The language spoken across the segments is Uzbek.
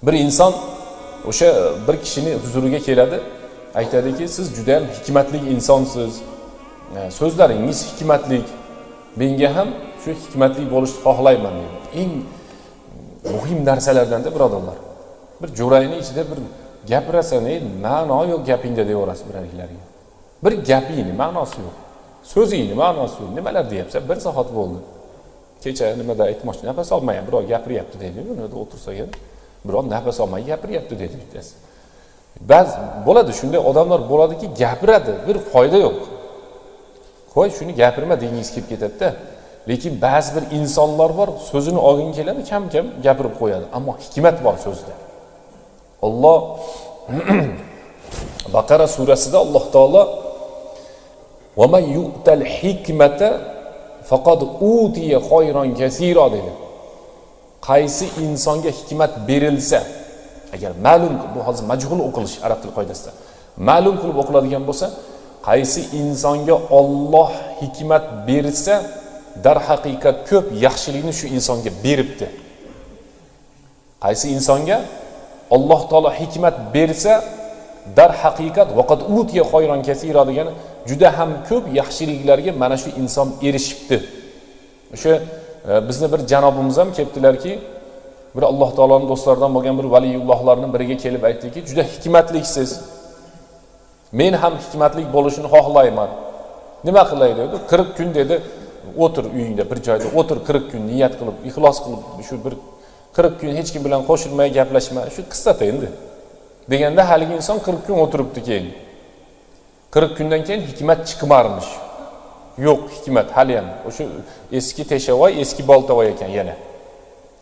Bir inson o'sha bir kishini huzuriga keladi, aytadiki, siz juda ham hikmatli insonsiz. So'zlaringiz hikmatli. Menga ham shu hikmatli bo'lishni xohlayman deydi. Eng muhim narsalardan-da birodarlar. Bir jo'rayning ichida bir gapirasan, ma'no yo'q gapingda deyaverasiz birarlarga. Bir gapingni ma'nosi yo'q. So'zingni ma'nosi yo'q. Nimalar deyapsa, bir soat bo'ldi. Kecha nimada aytmoqchi, nafas olmayman, birov gapiryapti deydi. Buni o'tirsa yana birov nafas olmay gapiryapti deydi bittasi. Ba'zi bo'ladi, shunday odamlar bo'ladiki, gapiradi, bir foyda yo'q. Qo'y, shuni gapirma degingiz kelib ketadi-da. Lekin ba'zi bir insonlar bor, so'zini olgin keladi, kam-kam gapirib qo'yadi, ammo hikmat bor so'zda. Alloh Baqara surasida Alloh taolo "Va man yu'tal hikmata faqad utiya khayran kaseera" dedi. Qaysi insonga hikmat berilsa, agar ma'lum, bu hozir majhul o'qilish arab til qoidasida, ma'lum qilib o'qiladigan bo'lsa, qaysi insonga Alloh hikmat bersa, dar haqiqat ko'p yaxshilikni shu insonga beribdi. Qaysi insonga Alloh taolo hikmat bersa, dar haqiqat vaqat utiya khayran kaseera degani juda ham ko'p yaxshiliklarga mana shu inson erishibdi. O'sha bizni bir janobimiz ham kelibdilarki, bir Alloh taoloning do'stlaridan bo'lgan bir valiyullohlarning biriga kelib aytdiki, juda hikmatliksiz. Men ham hikmatlik bo'lishini xohlayman. Nima qilay dedi? 40 kun dedi, o'tir uyingda bir joyda o'tir 40 kun niyat qilib, ixlos qilib, shu bir 40 kun hech kim bilan qo'shilmay gaplashma, shu qissata endi. Deganda haligi inson 40 kun o'tiribdi keyin. 40 kundan keyin hikmat chiqmarmish. Yo'q, hikmat hali ham o'sha eski teshavoy, eski boltavoy ekan yana.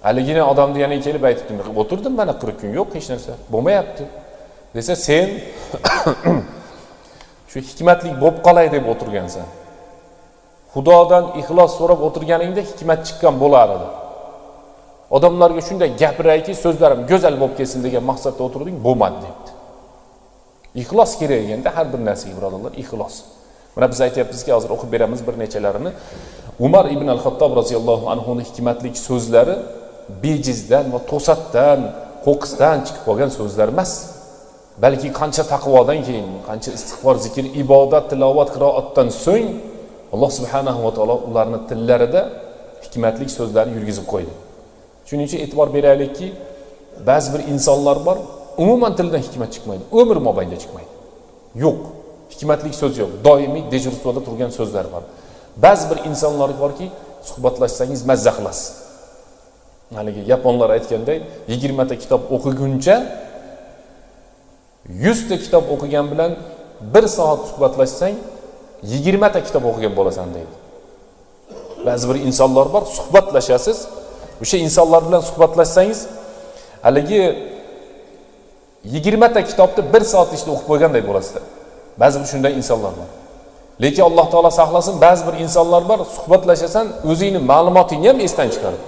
Haligina odamni yana kelib aytibdi, o'tirdim mana 40 kun, yo'q hech narsa bo'lmayapti. Desa sen shu hikmatlik bo'lib qolay deb o'tirgansan. Xudodan ixlos so'rab o'tirganingda hikmat chiqqan bo'lar edi. Odamlarga shunday gapirayki, so'zlarim go'zal bo'lib kelsin degan maqsadda o'tirding, bo'lmadi debdi. Ixlos kerak eganda har bir narsaga birodarlar, ixlos. Mana biz aytayapmizki, hozir o'qib beramiz bir nechalarini. Umar ibn al-Xattob roziyallohu anhu ning hikmatlik so'zlari bejizdan va to'satdan, qo'qisdan chiqib qolgan so'zlar emas. Balki qancha taqvodan keyin, qancha istig'for, zikr, ibodat, tilovat, qiroatdan so'ng Alloh subhanahu va taolo ularning tillarida hikmatlik so'zlarni yurgizib qo'ydi. Shuning uchun e'tibor beraylikki, ba'zi bir insonlar bor, umuman tildan hikmat chiqmaydi, umr mobaynida chiqmaydi. Yo'q, hikmatlik so'z yo'q, doimiy dejurstvoda turgan so'zlar bor. Ba'zi bir insonlar borki, suhbatlashsangiz mazza qilasiz. Haligi yaponlar aytganday, 20 ta kitob o'qiguncha 100 ta kitob o'qigan bilan 1 soat suhbatlashsang 20 ta kitob o'qigan bo'lasan deydi. Ba'zi bir insonlar bor, suhbatlashasiz. O'sha insonlar bilan suhbatlashsangiz, haligi 20 ta kitobni 1 soat ichida o'qib qo'yganday bo'lasizlar. Ba'zi bir shunday insonlar bor. Lekin Alloh taolo saqlasin, ba'zi bir insonlar bor, suhbatlashasan, o'zingni ma'lumotingni ham esdan chiqarib,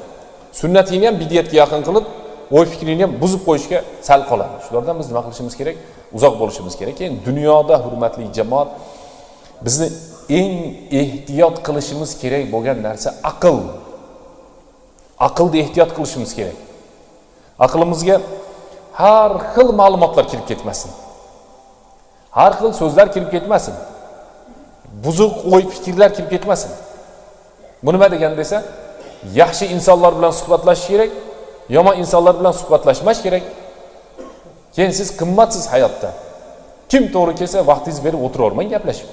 sunnatingni ham bidiyatga yaqin qilib, o'y fikringni ham buzib qo'yishga sal qoladi. Shulardan biz nima qilishimiz kerak? Uzoq bo'lishimiz kerak. Keyin dunyoda hurmatli jamoat, bizni eng ehtiyot qilishimiz kerak bo'lgan narsa aql. Aqlda ehtiyot qilishimiz kerak. Aqlimizga har xil ma'lumotlar kirib ketmasin. Har xil so'zlar kirib ketmasin. Buzuq o'y fikrlar kirib ketmasin. Bu nima degan desa, yaxshi insonlar bilan suhbatlashish kerak, yomon insonlar bilan suhbatlashmash kerak. Keyin siz qimmatsiz hayotda. Kim to'g'ri kelsa vaqtingiz berib o'tiravermang, gaplashib.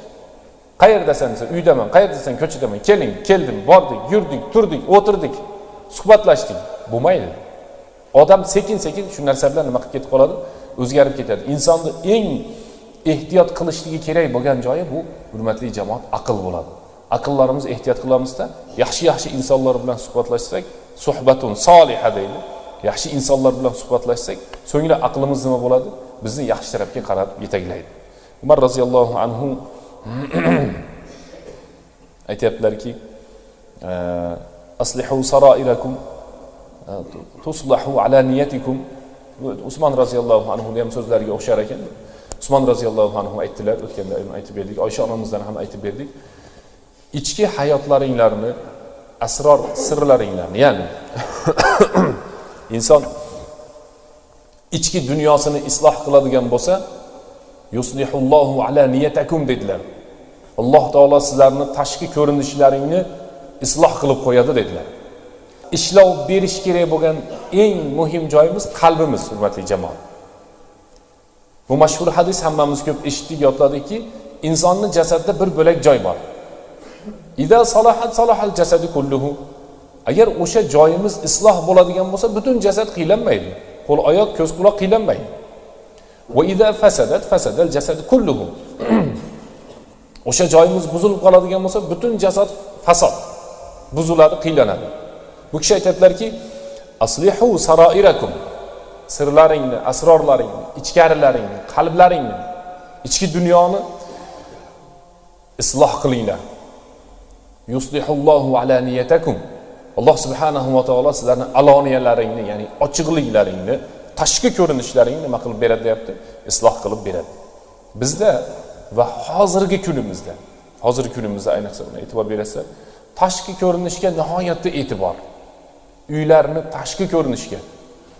Qayerdasan desa, uydaman, qayerdasan ko'chadaman, keling, keldim, bordik, yurdik, turdik, o'tirdik, suhbatlashdik. Bo'lmaydi. Odam sekin-sekin shu narsa bilan nima qilib ketib qoladi? O'zgarib ketadi. Insonni eng ehtiyot qilishligi kerak bo'lgan joyi bu hurmatli jamoat aql bo'ladi. Aqllarimiz ehtiyot qilamizda, yaxshi insonlar bilan suhbatlashsak, suhbatun soliha deydi. Yaxshi insonlar bilan suhbatlashsak, so'ngra aqlimiz nima bo'ladi? Bizni yaxshi tarafga qarab yetaklaydi. Umar roziyallohu anhu aytayaptilarki, aslihu sarairakum tuslahu ala niyatikum. Usmon roziyallohu anhu ham so'zlariga o'xshar ekan. Usmon roziyallohu anhu aytdilar, o'tganda aytib berdik, Oysha onamizdan ham aytib berdik. İchki hayotlaringlarni, asror sirlaringlarni, ya'ni inson ichki dunyosini isloh qiladigan bo'lsa, yuslihullohu ala niyatakum dedilar. Alloh taolo sizlarni tashqi ko'rinishlaringni isloh qilib qo'yadi dedilar. Ishlov berish kerak bo'lgan eng muhim joyimiz qalbimiz, hurmatli jamoat. Bu mashhur hadis hammamiz ko'p eshitdik, yodladikki, insonning jasadida bir bo'lak joy bor. Ida salahat salahal jasadu kulluhu. Agar o'sha joyimiz isloh bo'ladigan bo'lsa, butun jasad qiylanmaydi. Qo'l, oyoq, ko'z, quloq qiylanmaydi. Va ida fasadat fasadal jasadu kulluhu. O'sha joyimiz buzilib qoladigan bo'lsa, butun jasad fasod, buziladi, qiylanadi. Bu kishi aytadilarki, aslihu sarairakum. Sirlaringni, asrorlaringni, ichkarilaringni, qalblaringni, ichki dunyoni isloh qilinglar. Yuslihullohu ala niyatakum. Alloh subhanahu va taolo sizlarni aloniyalaringni, ya'ni ochiqliklaringni, tashqi ko'rinishlaringni nima qilib beradi deyapti? Isloh qilib beradi. Bizda va hozirgi kunimizda ayniqsa buni e'tibor berasizlar, tashqi ko'rinishga nihoyatda e'tibor. Uylarni tashqi ko'rinishga.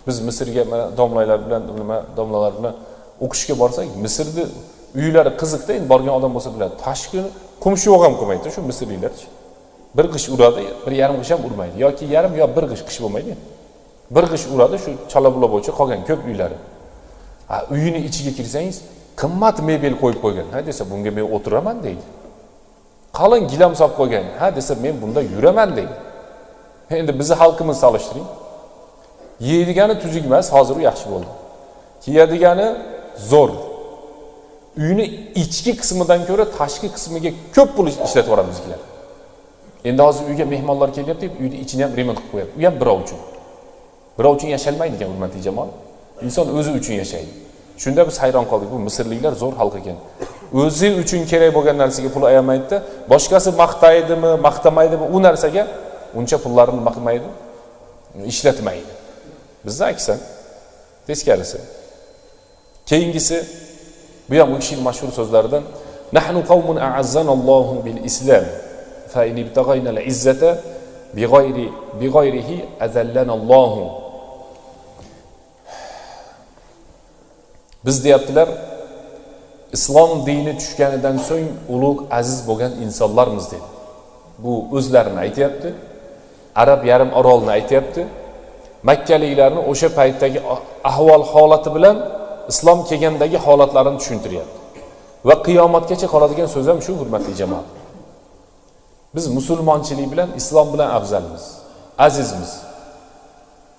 Biz Misrga domlalar bilan o'qishga borsak, Misrda uylari qiziqda, endi borgan odam bo'lsa biladi. Tashqi qumshuvoq ham qilmaydi, shu misrliklar. Bir qish uradi, bir yarim qish ham urmaydi. Yoki yarim yo bir qish bo'lmaydi. Bir qish uradi, shu chala-bula bo'yicha qolgan ko'p uylari. Uyini ichiga kirsangiz, qimmat mebel qo'yib qo'ygan. Ha desa, bunga men o'tiraman deydi. Qalin gilam solib qo'ygan. Ha desa, men bunda yuraman deydi. Endi bizni xalqimiz solishtiring. Yeydigani tuzuk emas, hozir u yaxshi bo'ldi. Kiyadigani zo'r. Uyni ichki qismidan ko'ra tashqi qismiga ko'p pul ishlatib yuboramiz bizlar. Endi hozir uyga mehmonlar kelyapti deb uyni ichini ham remont qilib qo'yapti. U ham birov uchun. Birov uchun yashalmaydi ekan, hurmatli jamoat. Inson o'zi uchun yashaydi. Shunda biz hayron qoldik, bu misrliklar zo'r xalq ekan. O'zi uchun kerak bo'lgan narsaga pul ayamaydi-da, boshqasi maqtaydimi, maqtamaydimi, u narsaga uncha pullarini nima qilmaydi, ishlatmaydi. Bizda aksan, teskarisi. Keyingisi, bu ham u kishining mashhur so'zlaridan, nahnu qawmun a'azzanallohu bil islam fa in ibtaghayna al izzata bighayrihi azallanallohu. Biz deyaptilar, islom dini tushganidan so'ng ulug' aziz bo'lgan insonlarmiz dedi. Bu o'zlarini aytayapti, Arab yarim orolini aytayapti. Makkaliklarni o'sha paytdagi ahvol holati bilan islom kelgandagi holatlarini tushuntiryapti. Va qiyomatgacha qoladigan so'z ham shu, hurmatli jamoat. Biz musulmonchilik bilan, islom bilan afzalmiz, azizmiz.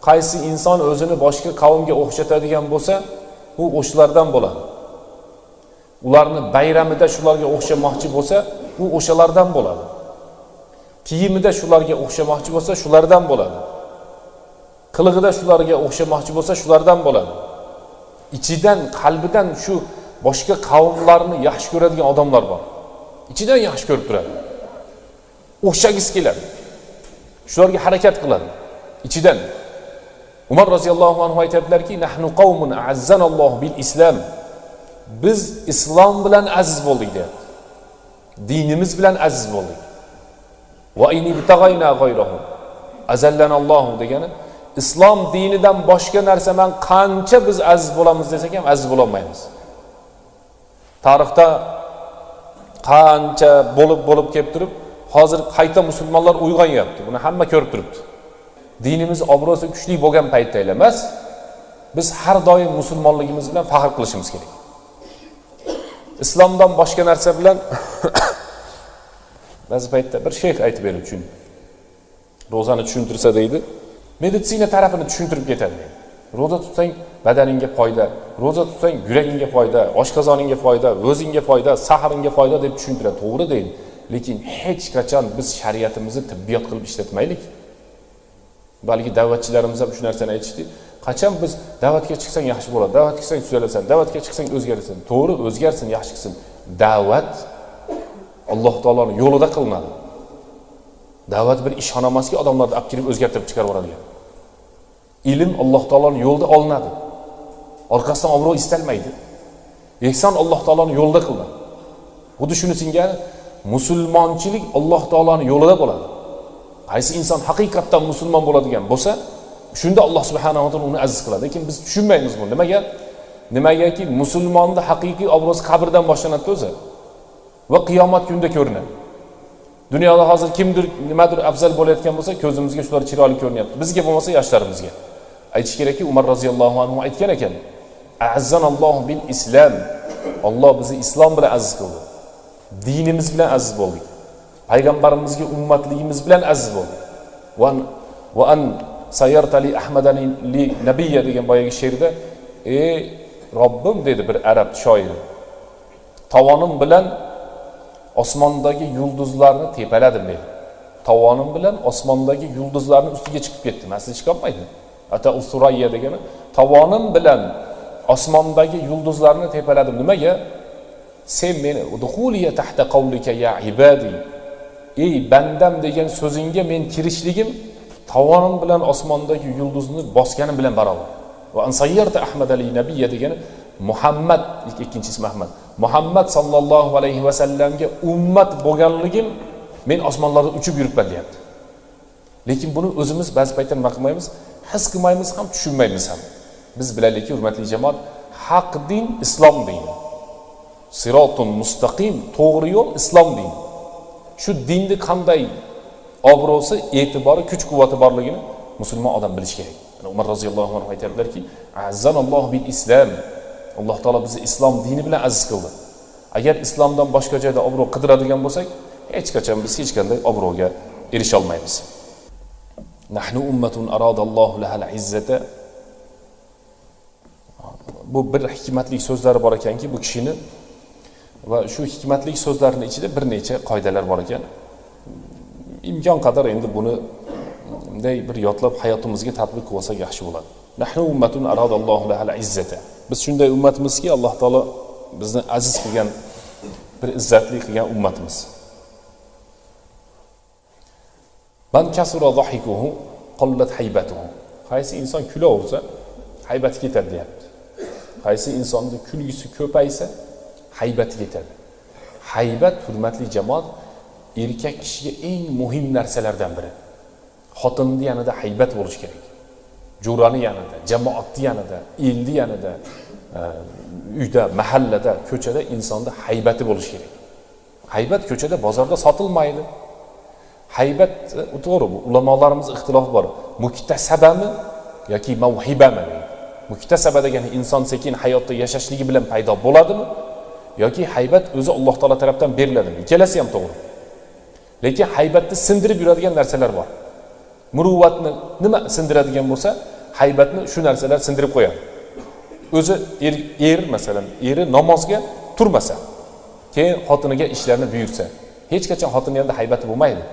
Qaysi inson o'zini boshqa qavmga o'xshatadigan bo'lsa, u o'shalardan bo'ladi. Ularni bayramida shularga o'xshamoqchi bo'lsa, u o'shalardan bo'ladi. Kiyimida shularga o'xshamoqchi bo'lsa, shulardan bo'ladi. Qilig'ida shularga o'xshamoqchi bo'lsa, shulardan bo'ladi. Ichidan, qalbidan shu boshqa qavmlarni yaxshi ko'radigan odamlar bor. Ichidan yaxshi ko'rib turadi. O'xshagisi keladi. Shularga harakat qiladi. Ichidan. Umar roziyallohu anhu aytadilarki, nahnu qawmun a'azzanallohu bil islam. Biz islom bilan aziz bo'ldik deyapti. Dinimiz bilan aziz bo'ldik. Va in ibtaghayna ghayrahu azallanallohu degani, islom dinidan boshqa narsa bilan qancha biz aziz bo'lamiz desak ham aziz bo'la olmaymiz. Tarixda qancha bo'lib kelib turib, hozir qayta musulmonlar uyg'onyapti. Buni hamma ko'rib turibdi. Dinimiz obro'si kuchli bo'lgan paytda emas, biz har doim musulmonligimiz bilan faxr qilishimiz kerak. Islomdan boshqa narsa bilan ba'zi paytda bir sheyx aytib berdi uchun. Ro'zani tushuntirsa deydi, meditsina tarafini tushuntirib ketadi. Ro'za tutsang badaningga foyda, ro'za tutsang yuragingga foyda, oshqozoningga foyda, o'zingga foyda, sahringga foyda deb tushuntiradi. To'g'ri deydi. Lekin hech qachon biz shariatimizni tibbiyot qilib ishlatmaylik. Balki da'vatchilarimiz ham shu narsani aytishdi. Qachon biz da'vatga chiqsang yaxshi bo'ladi, da'vatga chiqsang tuzalasan, da'vatga chiqsang o'zgarasan. To'g'ri, o'zgarsin, yaxshi qilsin. Da'vat Alloh taoloning yo'lida qilinadi. Da'vat bir ishxona emaski, odamlarni olib kelib o'zgartirib chiqarib yuboradigan. Ilm Alloh taoloning yo'lida olinadi. Orqasidan obro' istalmaydi. Ehson Alloh taoloning yo'lida qilinadi. Xuddi shuni singari musulmonchilik Alloh taoloning yo'lida bo'ladi. Qaysi inson haqiqatdan musulmon bo'ladigan bo'lsa, Shunda Alloh subhanahu va taolo uni aziz qiladi. Lekin biz tushunmaymiz buni. Nimagaki musulmonning haqiqiy obro'si qabrdan boshlanadi o'zi. Va qiyomat kunida ko'rinadi. Dunyoda hozir kimdir nimadir afzal bo'layotgan bo'lsa, ko'zimizga shular chiroyli ko'rinyapti. Bizga bo'lmasa yoshlarimizga. Aytish kerakki, Umar roziyallohu anhu aytgan ekan: "Azzanallohu bil islam." Alloh bizni islom bilan aziz qildi. Dinimiz bilan aziz bo'ldik. Payg'ambarimizga ummatligimiz bilan aziz bo'ldik. Va an sayartali ahmadani li nabiyya degan boyagi she'rda, ey Robbim dedi bir arab shoiri. Tavonim bilan osmondagi yulduzlarni tepaladim dedi. Tavonim bilan osmondagi yulduzlarni ustiga chiqib ketdim. Asli chiqolmaydi. Ata usurayya degani tavonim bilan osmondagi yulduzlarni tepaladim. Nimaga? Sen meni udkhuliya tahta qawlika ya ibadi. Ey bandam degan so'zingga men kirishligim tavonim bilan osmondagi yulduzni bosganim bilan barobar. Va ansayyarta ahmad ali nabiyya degani Muhammad, ikkinchi ismi Ahmad. Muhammad sallallohu alayhi va sallamga ummat bo'lganligim men osmonlarda uchib yuribman deyapti. Lekin buni o'zimiz ba'zi paytda nima qilmaymiz, his qilmaymiz ham, tushunmaymiz ham. Biz bilaylikki, hurmatli jamoat, haq din islom dini. Sirotun mustaqim, to'g'ri yo'l islom dini. Shu dinni qanday obro'si, e'tibori, kuch-quvvati borligini musulmon odam bilishi kerak. Umar roziyallohu anhu aytadilarki, "Azzanallohu bil islam." Alloh taolo bizni islom dini bilan aziz qildi. Agar islomdan boshqa joyda obro' qidiradigan bo'lsak, hech qachon biz hech qanday obro'ga erisha olmaymiz. Nahnu ummatun aradallohu lahal izzata. Bu bir hikmatli so'zlari bor ekanki, bu kishini va shu hikmatli so'zlarning ichida bir necha qoidalar bor ekan. Imkon qadar endi buni bunday bir yodlab hayotimizga tatbiq qilsak yaxshi bo'ladi. Nahnu ummatun aradallohu lahal izzata. Biz shunday ummatimizki, Alloh taolo bizni aziz qilgan, bir izzatli qilgan ummatimiz. Man kasura dhahikuhu qallat haybatuhu. Qaysi inson kulaversa, haybati ketadi deyapti. Qaysi insonning kulgisi ko'paysa, haybati ketadi. Haybat, hurmatli jamoat, erkak kishiga eng muhim narsalardan biri. Xotinning yanida haybat bo'lishi kerak. Jo'rani yanida, jamoatning yanida, elning yanida, uyda, mahallada, ko'chada insonda haybati bo'lishi kerak. Haybat ko'chada, bozorda sotilmaydi. Haybat to'g'ri, ulamolarimiz ixtilof bor. Muktasabami yoki mavhibami? Muktasaba degani inson sekin hayotda yashashligi bilan paydo bo'ladimi yoki haybat o'zi Alloh taolo tomonidan beriladimi? Ikkalasi ham to'g'ri. Lekin haybatni sindirib yuradigan narsalar bor. Muruvvatni nima sindiradigan bo'lsa, haybatni shu narsalar sindirib qo'yadi. O'zi masalan, eri namozga turmasa, keyin xotiniga ishlarni buyursa, hech qachon xotini yanında haybati bo'lmaydi.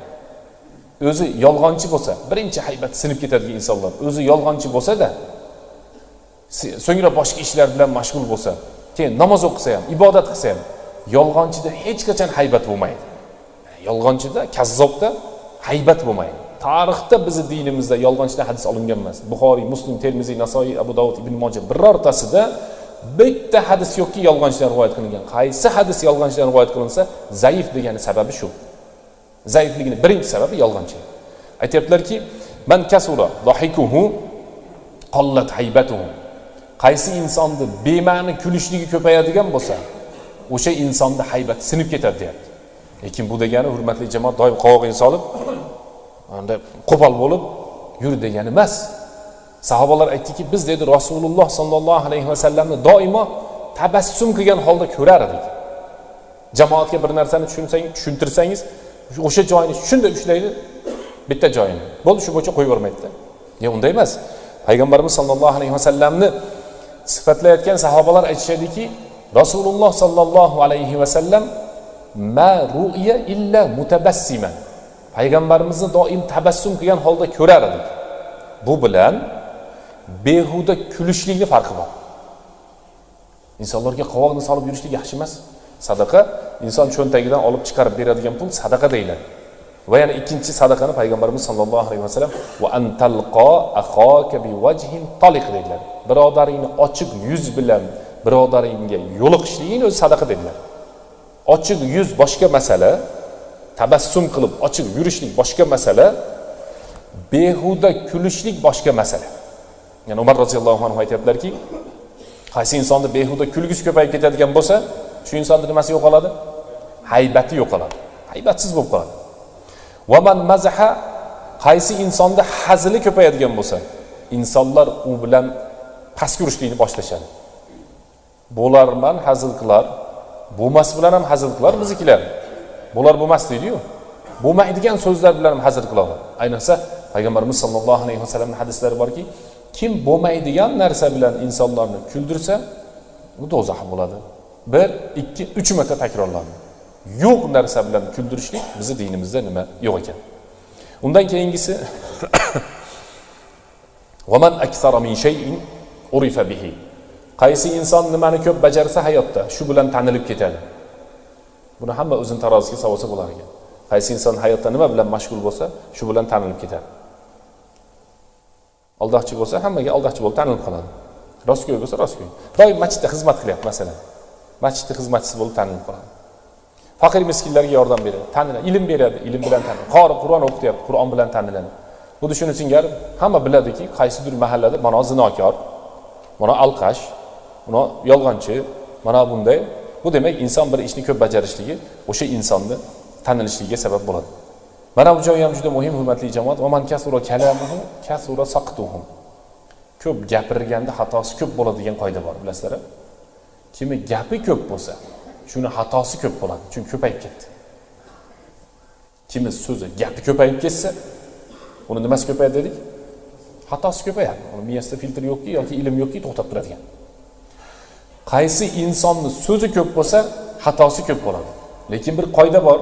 O'zi yolg'onchi bo'lsa, birinchi haybat sinib ketadigan insonlar. O'zi yolg'onchi bo'lsa-da, so'ngra boshqa ishlar bilan mashg'ul bo'lsa, keyin namoz o'qisa ham, ibodat qilsa ham, yolg'onchida hech qachon haybat bo'lmaydi. Yolg'onchida, kazzobda haybat bo'lmaydi. Tarixda bizi dinimizda yolg'onchidan hadis olingan emas. Buxoriy, Muslim, Termiziy, Nasoiy, Abu Dovud, Ibn Majah birortasida bitta hadis yo'qki yolg'onchidan rivoyat qilingan. Qaysi hadis yolg'onchidan rivoyat qilinsa, zaif degani sababi shu. Zaifligining birinchi sababi yolg'onchilik. Aytibdilarki, man kasura dhahikuhu qallat haybatuhu. Qaysi insonni bema'ni kulishligi ko'payadigan bo'lsa, o'sha insonda haybat sinib ketadi deyapti. Lekin bu degani, hurmatli jamoat, doim qovog'ini solib, unda qo'pol bo'lib yur degani emas. Sahobalar aytdiki, biz dedi Rasululloh sallallohu alayhi vasallamni doimo tabassum qilgan holda ko'rar edik. Jamoatga bir narsani tushuntirsangiz, o'sha joyini shunday ushlaydi, bitta joyini. Bo'ldi, shu bo'yicha qo'yib yubormaydi-da. Ya unday emas. Payg'ambarimiz sallallohu alayhi vasallamni sifatlayotgan sahobalar aytishadiki, Rasululloh sallallohu alayhi vasallam ma ru'ya illa mutabassiman. Payg'ambarimizni doim tabassum qilgan holda ko'rar edik. Bu bilan behuda kulishlikni farqi bor. Insonlarga qovoqni solib yurishlik yaxshi emas. Sadaqa inson cho'ntagidan olib chiqarib beradigan pul sadaqa deyiladi. Va yana ikkinchi sadaqani Payg'ambarimiz sallallohu alayhi vasallam va antalqa akhaka biwajhin taliq dedilar. Birodaringni ochiq yuz bilan birodaringga yo'liqishliging o'zi sadaqa dedilar. Ochiq yuz boshqa masala, tabassum qilib ochiq yurishlik boshqa masala. behuda kulishlik boshqa masala. Ya'ni Umar roziyallohu anhu aytibdilarki, qaysi insonda behuda kulgisi ko'payib ketadigan bo'lsa, shu insonda nimasi yo'qoladi? Haybati yo'qoladi. Haybatsiz bo'lib qoladi. Va man mazaha, qaysi insonda hazili ko'payadigan bo'lsa, insonlar u bilan pastga urishlikni boshlashadi. Bo'larman hazil qilar, bo'lmas bilan ham hazil qilar biznikilar. Bo'lar bo'lmas deydi-yu. Bo'lmaydigan so'zlar bilan ham hazil qiladi. Ayniqsa Payg'ambarimiz sollallohu alayhi vasallamning hadislari borki, kim bo'lmaydigan narsa bilan insonlarni kuldirsa, u do'zax bo'ladi. 1, 2, 3 marta takrorlanadi. Yo'q narsa bilan kuldirishlik bizning dinimizda nima yo'q ekan. Undan keyingisi va man aksara min shay'in urifa bihi. Qaysi inson nimani ko'p bajarsa hayotda, shu bilan tanilib ketadi. Buni hamma o'zini tarozisiga solsa bo'lar ekan. Qaysi inson hayotda nima bilan mashg'ul bo'lsa, shu bilan tanilib ketadi. Aldoqchi bo'lsa, hammaga aldoqchi bo'lib tanilib qoladi. Rostgo'y bo'lsa, rostgo'y. Doim masjidda xizmat qilyapti, masalan. Masjidda xizmatchisi bo'lib tanilib qoladi. Faqir miskinlarga yordam beradi, taniladi, ilm beradi, ilm bilan taniladi. Qori Qur'on o'qityapti, Qur'on bilan taniladi. Bu shuni singari hamma biladiki, qaysidir mahallada mana zinokor, mana alqash, mana yolg'onchi, mana bunday. Bu demak inson bir ishni ko'p bajarishligi o'sha insonni tanilishligiga sabab bo'ladi. Mana bu joy ham juda muhim, hurmatli jamoat. Va man kasura kalamuhu kasura saqtuhum. Ko'p gapirganda xatosi ko'p bo'ladi degan qoida bor, bilasizlar. Kimi gapi ko'p bo'lsa, shuni xatosi ko'p bo'ladi, chunki ko'payib ketdi. Kimi so'zi, gapi ko'payib ketsa, uni nimasi ko'payadi dedik? Xatosi ko'payadi. Uni miyasida filtr yo'qki yoki ilm yo'qki to'xtab turadigan. Qaysi insonning so'zi ko'p bo'lsa, xatosi ko'p bo'ladi. Lekin bir qoida bor.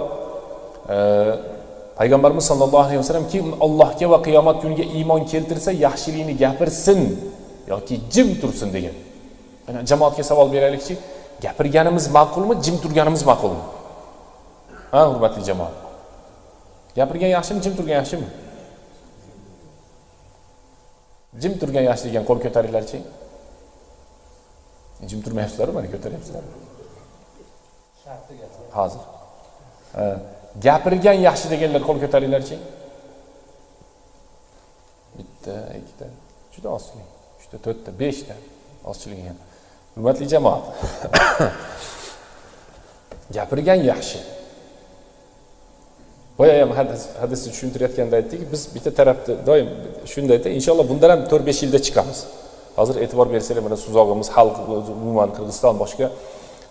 Payg'ambarimiz sollallohu alayhi vasallam kim Allohga va qiyomat kuniga iymon keltirsa, yaxshilikni gapirsin yoki jim tursin degan. Mana jamoatga savol beraylikchi, gapirganimiz ma'qulmi, jim turganimiz ma'qulmi? Ha, hurmatli jamoat. Gapirgan yaxshimi, jim turgan yaxshimi? Jim turgan yaxshi degan qo'l ko'taringlarchi. Jim turmayapsizlar, mana ko'taryapsizlar. Hozir. Gapirgan yaxshi deganlar qo'l ko'taringlarchi. Bitta, ikkita, juda ozchilik. 3ta, 4ta, 5ta ozchilik ekan. Hurmatli jamoat. Gapirgan yaxshi. Boya ham hadisni tushuntirayotganda aytdik, biz bitta tarafda doim shunday aytdik, inshaalloh bundan ham 4-5 yilda chiqamiz. Hozir e'tibor bersanglar, mana Suzog'imiz, xalq, umuman Qirg'iziston boshqa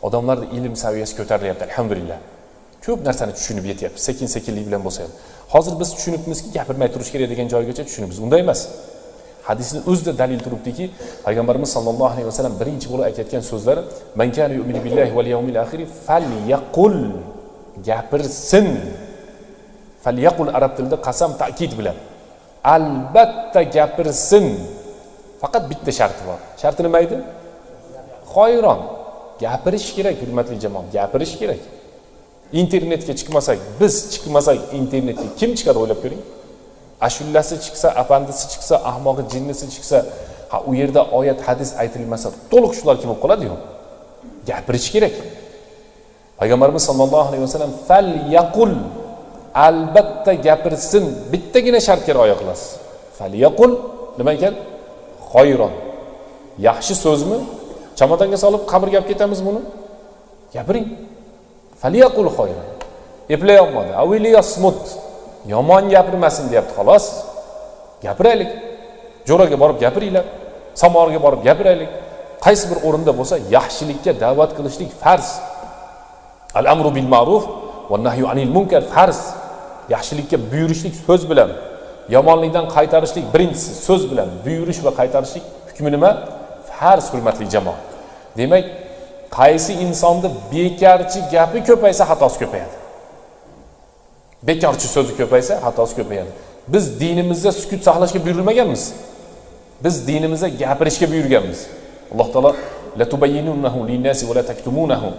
odamlarning ilm saviyasi ko'tarilyapti, alhamdulillah. Ko'p narsani tushunib yetyapti, sekin-sekinlik bilan bo'lsa ham. Hozir biz tushunibmizki, gapirmay turish kerak degan joygacha tushunibmiz. Unday emas. Hadisning o'zida dalil turibdiki, Payg'ambarimiz sollallohu alayhi vasallam birinchi bo'lib aytayotgan so'zlari: "Man kana yu'minu billahi wal yawmil akhir falyaqul", gapirsin. Falyaqul arab tilida qasam ta'kid bilan. Albatta gapirsin. Faqat bitta sharti bor. Sharti nima edi? Xoyron. Gapirish kerak, hurmatli jamoat, gapirish kerak. Internetga chiqmasak, biz chiqmasak internetga kim chiqadi o'ylab ko'ring. Ashullasi chiqsa, apandisi chiqsa, ahmoqi jinnisi chiqsa, u yerda oyat, hadis aytilmasa, to'liq shular kim bo'lib qoladi-yu? Gapirish kerak. Payg'ambarimiz sollallohu alayhi vasallam fal yaqul, albatta gapirsin, bittagina shartga rioya qilasiz. Fal yaqul nima ekan? Xoyron. Yaxshi so'zmi? Chamadonga solib qabrga olib ketamiz buni? Gapiring. Faliyaqul xoyron. Eplay olmadi. Avili yasmut. Yomon gapirmasin deyapti, xolos. Gapiraylik. Jo'raga borib gapiringlar. Samorga borib gapiraylik. Qaysi bir o'rinda bo'lsa, yaxshilikka da'vat qilishlik farz. Al-amru bil ma'ruf va nahyu anil munkar farz. Yaxshilikka buyurishlik so'z bilan, yomonlikdan qaytarishlik birinchisi so'z bilan, buyurish va qaytarishlik hukmi nima? Farz, hurmatli jamoat. Demak, qaysi insonda bekarchi gapi ko'paysa, xatosi ko'payadi. Bekorchi so'zi ko'paysa, xatosi ko'payadi. Biz dinimizda sukut saqlashga buyurilmaganmiz. Biz dinimizda gapirishga buyurganmiz. Alloh taolo la tubayyinunahu lin-nasi va la taktumunahu.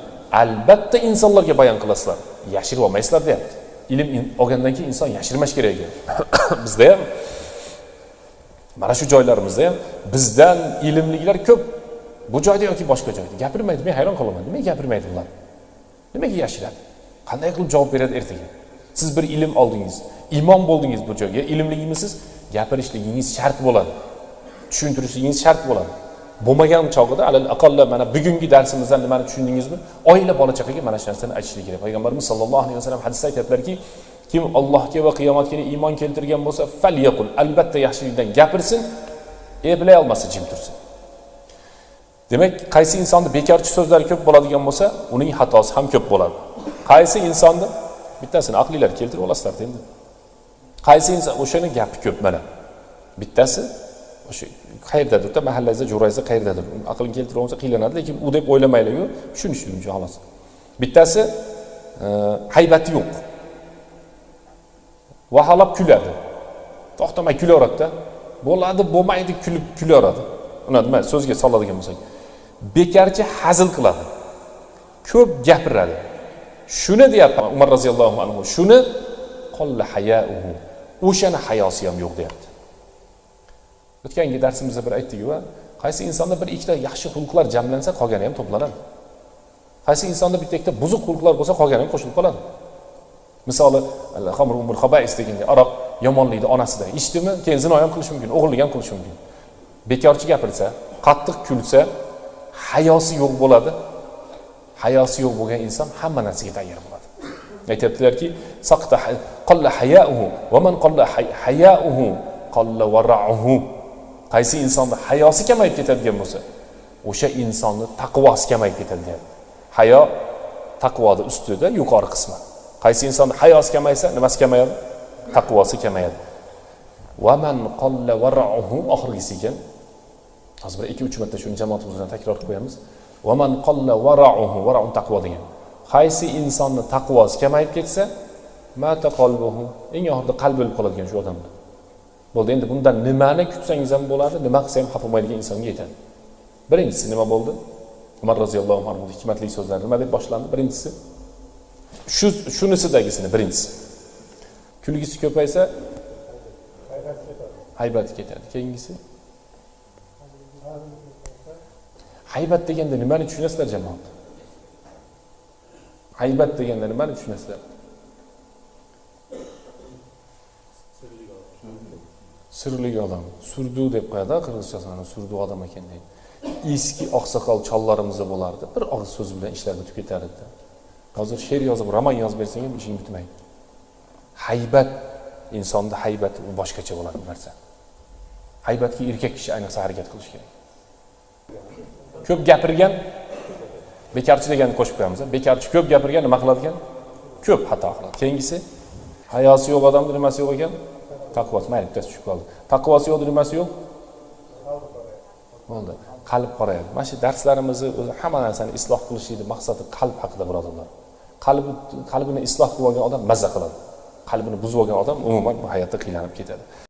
Albatta insonlarga bayon qilasizlar, yashirib olmaysizlar deyapti. Ilm olgandan keyin inson yashirmash kerak ekan. Bizda ham mana shu joylarimizda ham bizdan ilmlilar ko'p. Bu joyda yoki boshqa joyda gapirmaydi. Men hayron qolaman. Nimaga gapirmaydi ular? Nimaga yashiradi? Qanday qilib javob beradi ertaga? Siz bir ilm oldingiz, imom bo'ldingiz bu joyga, ilmligimisiz, gapirishligingiz shart bo'ladi. Tushuntirishligingiz shart bo'ladi. Bo'lmagan chog'ida alal aqalla mana bugungi darsimizdan nimani tushundingizmi? Oila bola chaqaga mana shu narsani aytishlik kerak. Payg'ambarimiz sollallohu alayhi vasallam hadisda aytadilarki, kim Allohga va qiyomat kuni iymon keltirgan bo'lsa, falyaqul, albatta yaxshilikdan gapirsin, eplay olmasa jim tursin. Demak, qaysi insonda bekorchi so'zlar ko'p bo'ladigan bo'lsa, uning xatosi ham ko'p bo'ladi. Qaysi insonda bittasini aqlinglar keltirib olasizlar endi. Qaysi inson o'shaning gapi ko'p mana. Bittasi o'sha qayerdadir, mahallangizda, jo'rangizda qayerdadir. Aqling keltirib olsa qiylanadi, lekin u deb o'ylamaylik-ku, tushunishlik uchun xolos. Bittasi haybati yo'q. Vahalab kuladi. To'xtamay kulaveradi-da. Bo'ladi, bo'lmaydi, kulib kulaveradi. Uni nima so'zga soladigan bo'lsak, bekarchi hazil qiladi. Ko'p gapiradi. Shuni deyapti Umar roziyallohu anhu. Shuni qolla hayauhu. O'shani hayosi ham yo'q deyapti. O'tgangi darsimizda bir aytdik-ku, qaysi insonda bir ikkita yaxshi xulqlar jamlansa, qolgani ham to'planadi. Qaysi insonda bitta ikkita buzuq xulqlar bo'lsa, qolgani ham qo'shilib qoladi. Misoli, al-khamru umul khaba'is degan aroq yomonlikni onasida. Ichdimi, keyin zino ham qilish mumkin, o'g'irlik ham qilish mumkin. Bekorchi gapirsa, qattiq kulsa, hayosi yo'q bo'ladi. Hayosi yo'q bo'lgan inson hamma narsaga tayyor bo'ladi. Aytibdilarki, saqta qalla hayauhu va man qalla hayauhu qalla wara'uhu. Qaysi insonda hayosi kamayib ketadigan bo'lsa, o'sha insonning taqvosi kamayib ketadi deydi. Hayo taqvoning ustida yuqori qismi. Qaysi insonda hayosi kamaysa, nimasi kamayadi? Taqvosi kamayadi. Va man qalla wara'uhu oxirgisi ekan. Hozir bir 2-3 marta shuni jamoatimiz bilan takror qilib qo'yamiz. Va man qalla wara'uhu, wara'un taqvo degan. Qaysi insonning taqvosi kamayib ketsa, mata qalbuhu, eng oxirida qalb o'lib qoladigan shu odamda. Bo'ldi, endi bundan nimani kutsangiz ham bo'ladi, nima qilsa ham xafa bo'lmaydigan insonga yetadi. Birinchisi nima bo'ldi? Umar roziyallohu anhu hikmatli so'zlar nima deb boshlandi? Birinchisi shunisidagisini birinchisi. Kulgisi ko'paysa haybati ketadi. Keyingisi haybat deganda nimani tushunasizlar jamoat? Haybat deganda nimani tushunasizlar? Sirli odam, surdu deb qo'yadi, qirg'izchasini surdu odam ekan deydi. Eski oqsoqol chollarimiz bo'lardi, bir og'iz so'z bilan ishlarni tugatardi. Hozir she'r yozib, roman yozib bersang ham ishing bitmaydi. Haybat, insonda haybat u boshqacha bo'ladi bu narsa. Haybatga erkak kishi ayniqsa harakat qilish kerak. Ko'p gapirgan bekarchi deganni qo'shib qo'yamiz. Bekarchi ko'p gapirgan nima qiladigan? Ko'p xato qiladi. Keyingisi hayosi yo'q odamning nimasi yo'q ekan? Taqvosi mayli bittasi tushib qoldi. Taqvosi yo'q, nimasi yo'q? Bo'ldi. Qalb qorayadi. Mana shu darslarimizni o'zi hamma narsani isloh qilishning maqsadi qalb haqida birodarlar. Qalbini isloh qilgan odam mazza qiladi. Qalbini buzib olgan odam umuman bu hayotda qiynalib ketadi.